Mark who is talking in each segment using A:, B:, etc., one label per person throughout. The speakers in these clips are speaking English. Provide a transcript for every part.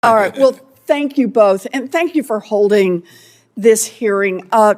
A: All right. Well, thank you both. And thank you for holding this hearing. I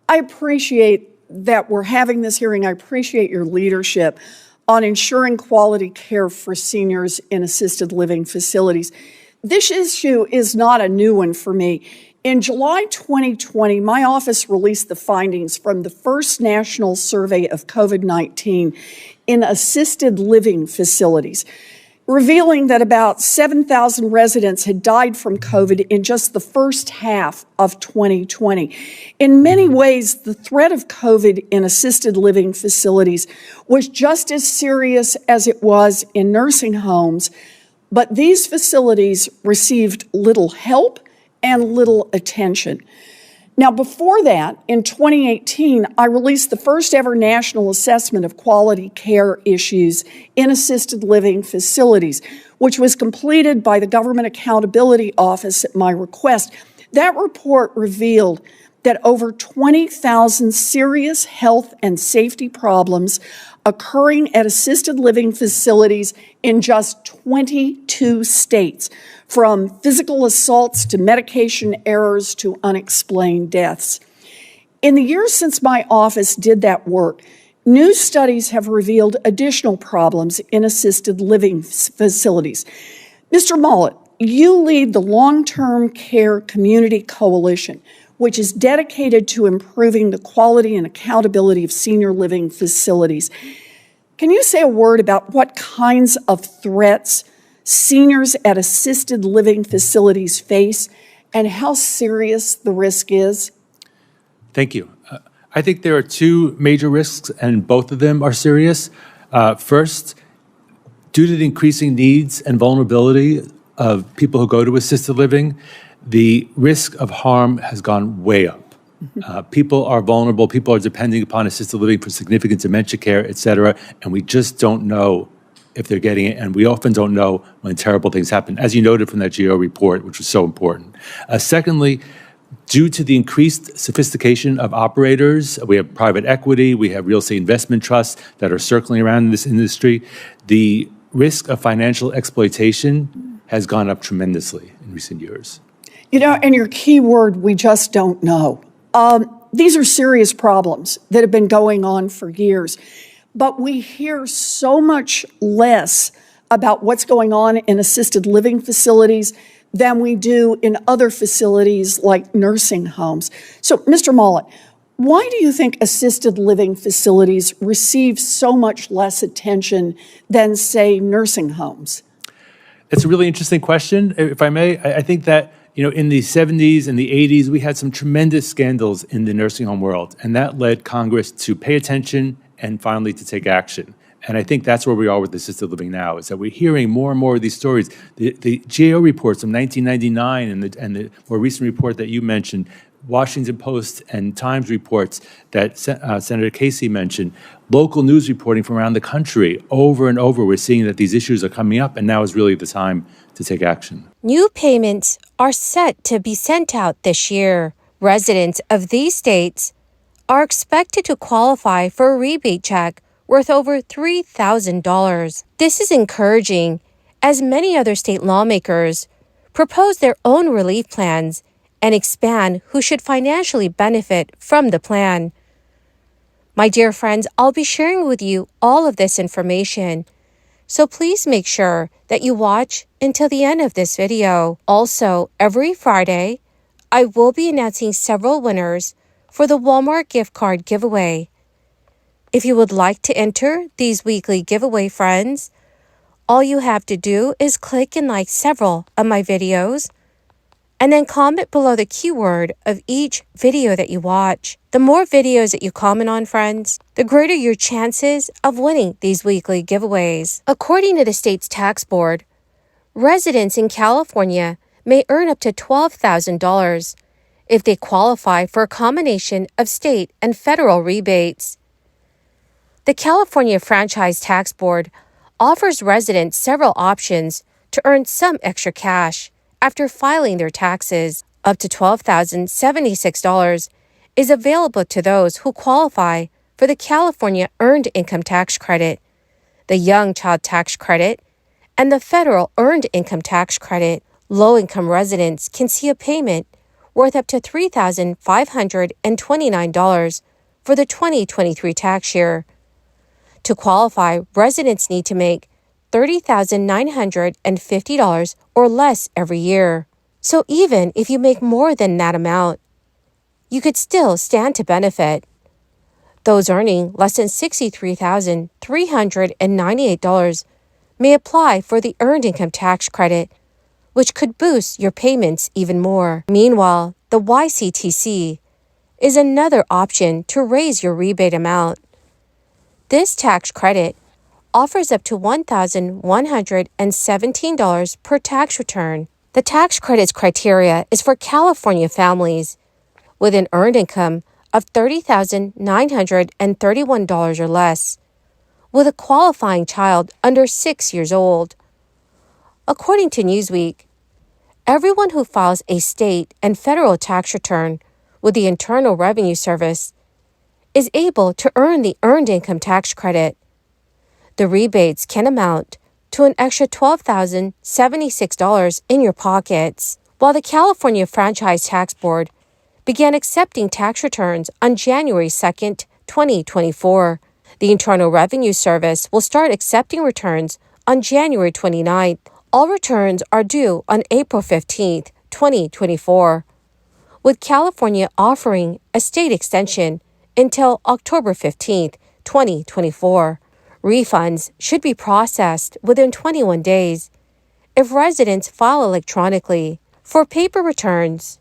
A: appreciate that we're having this hearing. I appreciate your leadership on ensuring quality care for seniors in assisted living facilities. This issue is not a new one for me. In July 2020, my office released the findings from the first national survey of COVID-19 in assisted living facilities, revealing that about 7,000 residents had died from COVID in just the first half of 2020. In many ways, the threat of COVID in assisted living facilities was just as serious as it was in nursing homes, but these facilities received little help and little attention. Now, before that, in 2018, I released the first ever national assessment of quality care issues in assisted living facilities, which was completed by the Government Accountability Office at my request. That report revealed that over 20,000 serious health and safety problems occurring at assisted living facilities in just 22 states, from physical assaults to medication errors to unexplained deaths. In the years since my office did that work, new studies have revealed additional problems in assisted living facilities. Mr. Mollett, you lead the Long-Term Care Community Coalition, which is dedicated to improving the quality and accountability of senior living facilities. Can you say a word about what kinds of threats seniors at assisted living facilities face and how serious the risk is?
B: Thank you. I think there are two major risks, and both of them are serious. First, due to the increasing needs and vulnerability of people who go to assisted living, the risk of harm has gone way up. People are vulnerable, people are depending upon assisted living for significant dementia care, et cetera, and we just don't know if they're getting it, and we often don't know when terrible things happen, as you noted from that GAO report, which was so important. Secondly, due to the increased sophistication of operators, we have private equity, we have real estate investment trusts that are circling around in this industry, the risk of financial exploitation has gone up tremendously in recent years.
A: You know, and your key word, we just don't know. These are serious problems that have been going on for years, but we hear so much less about what's going on in assisted living facilities than we do in other facilities like nursing homes. So, Mr. Mollett, why do you think assisted living facilities receive so much less attention than, say, nursing homes?
B: It's a really interesting question, if I may. I think that in the 70s and the 80s, we had some tremendous scandals in the nursing home world, and that led Congress to pay attention and finally to take action. And I think that's where we are with assisted living now, is that we're hearing more and more of these stories. The GAO reports from 1999 and the more recent report that you mentioned, Washington Post and Times reports that Senator Casey mentioned, local news reporting from around the country, over and over, we're seeing that these issues are coming up, and now is really the time to take action.
C: New payments are set to be sent out this year. Residents of these states are expected to qualify for a rebate check worth over $3,000. This is encouraging, as many other state lawmakers propose their own relief plans and expand who should financially benefit from the plan. My dear friends, I'll be sharing with you all of this information, so please make sure that you watch until the end of this video. Also, every Friday, I will be announcing several winners for the Walmart gift card giveaway. If you would like to enter these weekly giveaway, friends, all you have to do is click and like several of my videos, and then comment below the keyword of each video that you watch. The more videos that you comment on, friends, the greater your chances of winning these weekly giveaways. According to the state's tax board, residents in California may earn up to $12,000 if they qualify for a combination of state and federal rebates. The California Franchise Tax Board offers residents several options to earn some extra cash after filing their taxes. Up to $12,076 is available to those who qualify for the California Earned Income Tax Credit, the Young Child Tax Credit, and the Federal Earned Income Tax Credit. Low-income residents can see a payment worth up to $3,529 for the 2023 tax year. To qualify, residents need to make $30,950 or less every year. So even if you make more than that amount, you could still stand to benefit. Those earning less than $63,398 may apply for the Earned Income Tax Credit, which could boost your payments even more. Meanwhile, the YCTC is another option to raise your rebate amount. This tax credit offers up to $1,117 per tax return. The tax credit's criteria is for California families with an earned income of $30,931 or less, with a qualifying child under 6 years old. According to Newsweek, everyone who files a state and federal tax return with the Internal Revenue Service is able to earn the Earned Income Tax Credit. The rebates can amount to an extra $12,076 in your pockets. While the California Franchise Tax Board began accepting tax returns on January 2nd, 2024, the Internal Revenue Service will start accepting returns on January 29th. All returns are due on April 15th, 2024, with California offering a state extension until October 15th, 2024. Refunds should be processed within 21 days if residents file electronically. For paper returns,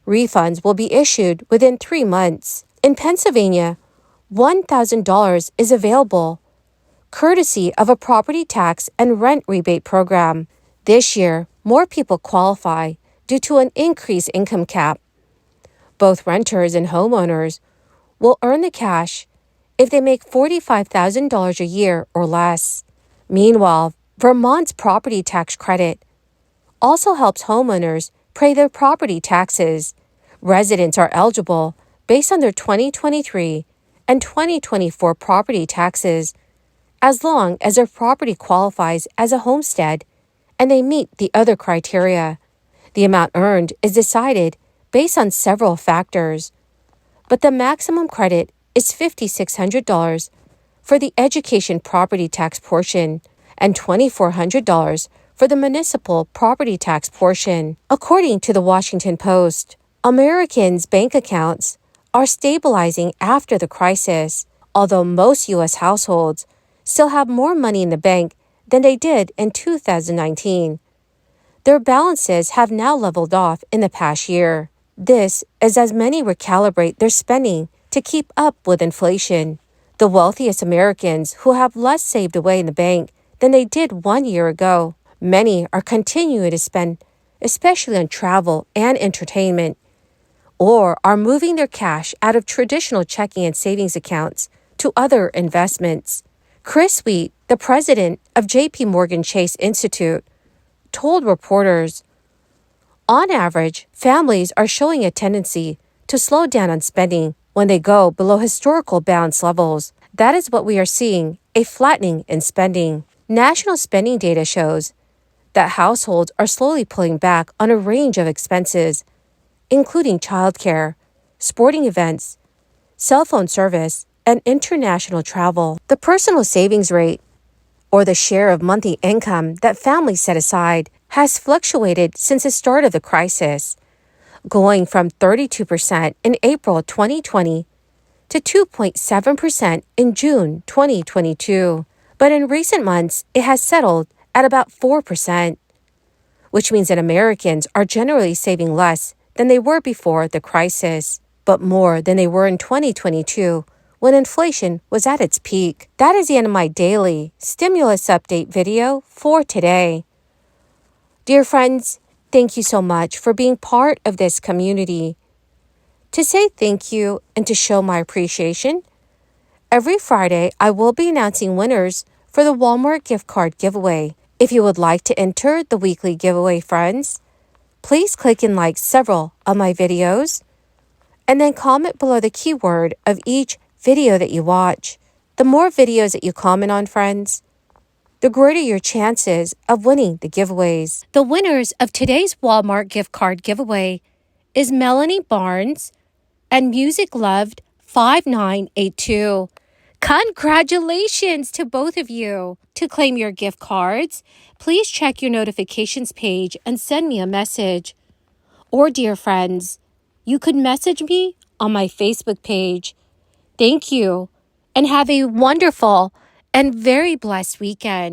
C: refunds will be issued within 3 months. In Pennsylvania, $1,000 is available, courtesy of a property tax and rent rebate program. This year, more people qualify due to an increased income cap. Both renters and homeowners will earn the cash if they make $45,000 a year or less. Meanwhile, Vermont's property tax credit also helps homeowners pay their property taxes. Residents are eligible based on their 2023 and 2024 property taxes, as long as their property qualifies as a homestead and they meet the other criteria. The amount earned is decided based on several factors, but the maximum credit is $5,600 for the education property tax portion and $2,400 for the municipal property tax portion. According to the Washington Post, Americans' bank accounts are stabilizing after the crisis, although most U.S. households still have more money in the bank than they did in 2019. Their balances have now leveled off in the past year. This is as many recalibrate their spending to keep up with inflation. The wealthiest Americans who have less saved away in the bank than they did 1 year ago. Many are continuing to spend, especially on travel and entertainment, or are moving their cash out of traditional checking and savings accounts to other investments. Chris Wheat, the president of J.P. Morgan Chase Institute, told reporters, on average, families are showing a tendency to slow down on spending when they go below historical balance levels. That is what we are seeing, a flattening in spending. National spending data shows that households are slowly pulling back on a range of expenses, including childcare, sporting events, cell phone service, and international travel. The personal savings rate, or the share of monthly income that families set aside, has fluctuated since the start of the crisis, going from 32% in April 2020 to 2.7% in June 2022. But in recent months, it has settled at about 4%, which means that Americans are generally saving less than they were before the crisis, but more than they were in 2022 when inflation was at its peak. That is the end of my daily stimulus update video for today. Dear friends, thank you so much for being part of this community. To say thank you and to show my appreciation, every Friday I will be announcing winners for the Walmart gift card giveaway. If you would like to enter the weekly giveaway, friends, please click and like several of my videos and then comment below the keyword of each video that you watch. The more videos that you comment on, friends, the greater your chances of winning the giveaways. The winners of today's Walmart gift card giveaway is Melanie Barnes and Music Loved 5982. Congratulations to both of you. To claim your gift cards, please check your notifications page and send me a message. Or, dear friends, you could message me on my Facebook page. Thank you, and have a wonderful and very blessed weekend.